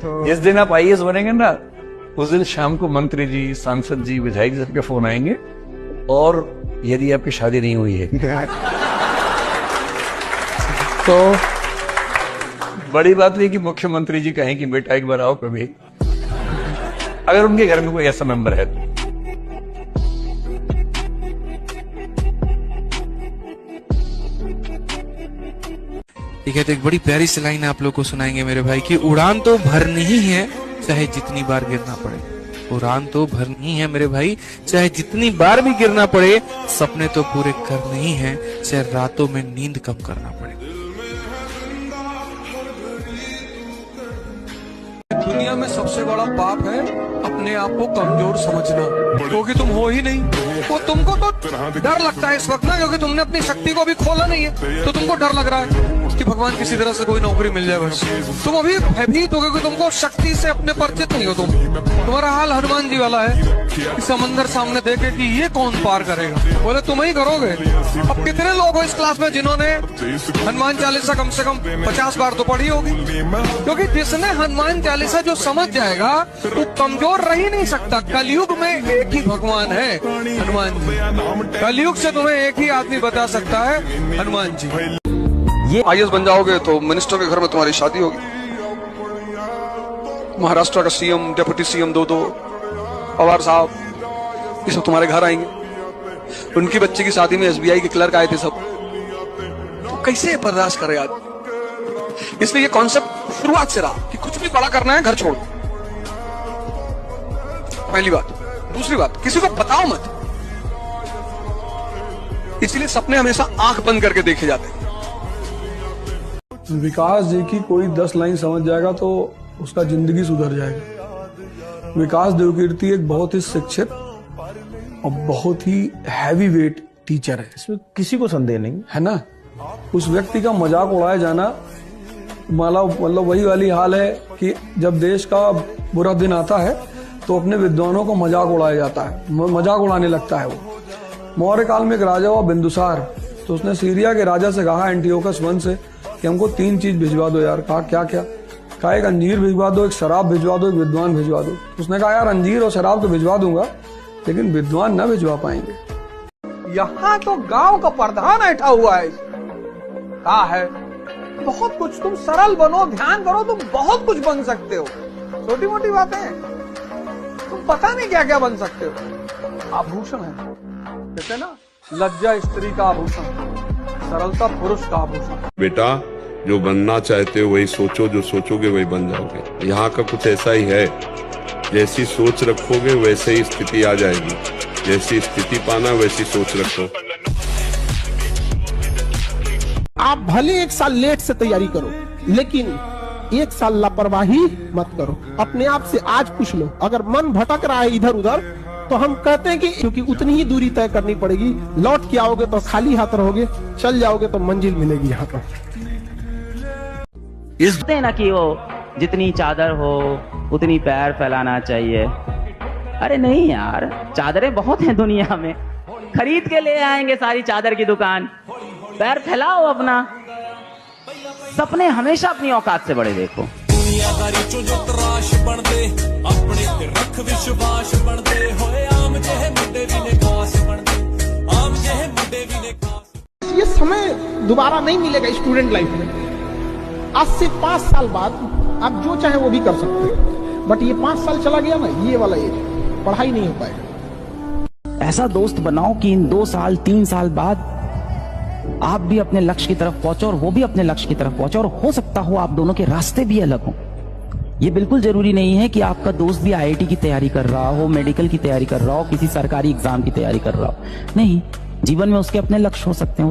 जिस दिन आप आईएएस बनेंगे ना, उस दिन शाम को मंत्री जी, सांसद जी, विधायक जी सबके फोन आएंगे, और यदि आपकी शादी नहीं हुई है तो बड़ी बात नहीं कि मुख्यमंत्री जी कहें कि बेटा एक बार आओ कभी, अगर उनके घर में कोई ऐसा मेंबर है तो। ठीक है, तो एक बड़ी प्यारी सी लाइन आप लोग को सुनाएंगे मेरे भाई की उड़ान तो भरनी ही है चाहे जितनी बार गिरना पड़े। उड़ान तो भरनी है मेरे भाई, चाहे जितनी बार भी गिरना पड़े। सपने तो पूरे करने ही हैं, चाहे रातों में नींद कम करना पड़े। दुनिया में सबसे बड़ा पाप है अपने आप को कमजोर समझना, क्योंकि तुम हो ही नहीं। वो तुमको तो डर लगता है इस वक्त ना, क्योंकि तुमने अपनी शक्ति को अभी खोला नहीं है, तो तुमको डर लग रहा है कि भगवान किसी तरह से कोई नौकरी मिल जाए बस। तुम अभी भयभीत हो, क्योंकि तुमको शक्ति से अपने परिचित नहीं हो। तुम्हारा हाल हनुमान जी वाला है कि समंदर सामने देखे कि ये कौन पार करेगा, बोले तुम ही करोगे। अब कितने लोग हो इस क्लास में जिन्होंने हनुमान चालीसा कम से कम 50 बार तो पढ़ी होगी, क्योंकि जिसने हनुमान चालीसा जो समझ जाएगा वो कमजोर रह ही नहीं सकता। कलयुग में एक ही भगवान है, हनुमान जी। कलयुग से तुम्हें एक ही आदमी बता सकता है, हनुमान जी। ये आईएएस बन जाओगे तो मिनिस्टर के घर में तुम्हारी शादी होगी। महाराष्ट्र का सीएम, डिप्टी सीएम, दो पवार साहब, ये सब तुम्हारे घर आएंगे। उनकी बच्चे की शादी में एसबीआई के क्लर्क आए थे सब। तो कैसे बर्दाश्त करे आज? इसलिए ये कॉन्सेप्ट शुरुआत से रहा कि कुछ भी बड़ा करना है घर छोड़। पहली बात। दूसरी बात, किसी को बताओ मत। इसलिए सपने हमेशा आंख बंद करके देखे जाते हैं। विकास जी की कोई 10 लाइन समझ जाएगा तो उसका जिंदगी सुधर जाएगी। विकास देवकीर्ति एक बहुत ही शिक्षित और बहुत ही हैवी वेट टीचर है, इसमें किसी को संदेह नहीं है ना। उस व्यक्ति का मजाक उड़ाया जाना मतलब वही वाली हाल है कि जब देश का बुरा दिन आता है तो अपने विद्वानों को मजाक उड़ाया जाता है, मजाक उड़ाने लगता है वो। मौर्य काल में एक राजा हुआ बिंदुसार, तो उसने सीरिया के राजा से कहा एंटियोकस वन से कि हमको 3 चीज भिजवा दो यार। कहा क्या क्या? कहा एक अंजीर भिजवा दो, एक शराब भिजवा दो, एक विद्वान भिजवा दो। उसने कहा यार अंजीर और शराब तो भिजवा दूंगा, लेकिन विद्वान न भिजवा पाएंगे। यहाँ तो गांव का प्रधान बैठा हुआ है, कहा है बहुत कुछ, तुम सरल बनो, ध्यान करो, तुम बहुत कुछ बन सकते हो। छोटी मोटी बातें, तुम पता नहीं क्या क्या बन सकते हो। आभूषण है, कहते हैं ना, लज्जा स्त्री का आभूषण, सरलता पुरुष का आभूषण। बेटा जो बनना चाहते हो वही सोचो, जो सोचोगे वही बन जाओगे। यहाँ का कुछ ऐसा ही है, जैसी सोच रखोगे वैसे ही स्थिति आ जाएगी। जैसी स्थिति पाना वैसी सोच रखो। आप भले 1 साल लेट से तैयारी करो, लेकिन 1 साल लापरवाही मत करो। अपने आप से आज पूछ लो, अगर मन भटक रहा है इधर उधर, तो हम कहते हैं कि क्योंकि उतनी ही दूरी तय करनी पड़ेगी। लौट के आओगे तो खाली हाथ रहोगे, चल जाओगे तो मंजिल मिलेगी यहाँ पर। इसलिए ना कि वो जितनी चादर हो उतनी पैर फैलाना चाहिए। अरे नहीं यार, चादरें बहुत हैं दुनिया में, खरीद के ले आएंगे सारी चादर की दुकान। पैर फैलाओ अपना, सपने हमेशा अपनी औकात से बड़े देखो। दुनियादारी चो जो तराश बन दे, अपने ते रख विश्वास बन दे, होए आम जेहे मुंडे भी ने खास बन दे, आम जेहे मुंडे भी ने खास। ये समय दोबारा नहीं मिलेगा स्टूडेंट लाइफ में। आज से 5 साल बाद आप जो चाहे वो भी कर सकते हैं, बट ये 5 साल चला गया ना, ये वाला एज पढ़ाई नहीं हो पाएगा। ऐसा दोस्त बनाओ कि इन 2 साल 3 साल बाद आप भी अपने लक्ष्य की तरफ पहुंचो और वो भी अपने लक्ष्य की तरफ पहुंचो, और हो सकता हो आप दोनों के रास्ते भी अलग हों। ये बिल्कुल जरूरी नहीं है कि आपका दोस्त भी आईआईटी की तैयारी कर रहा हो, मेडिकल की तैयारी कर रहा हो, किसी सरकारी एग्जाम की तैयारी कर रहा हो। नहीं, जीवन में उसके अपने लक्ष्य हो सकते हैं।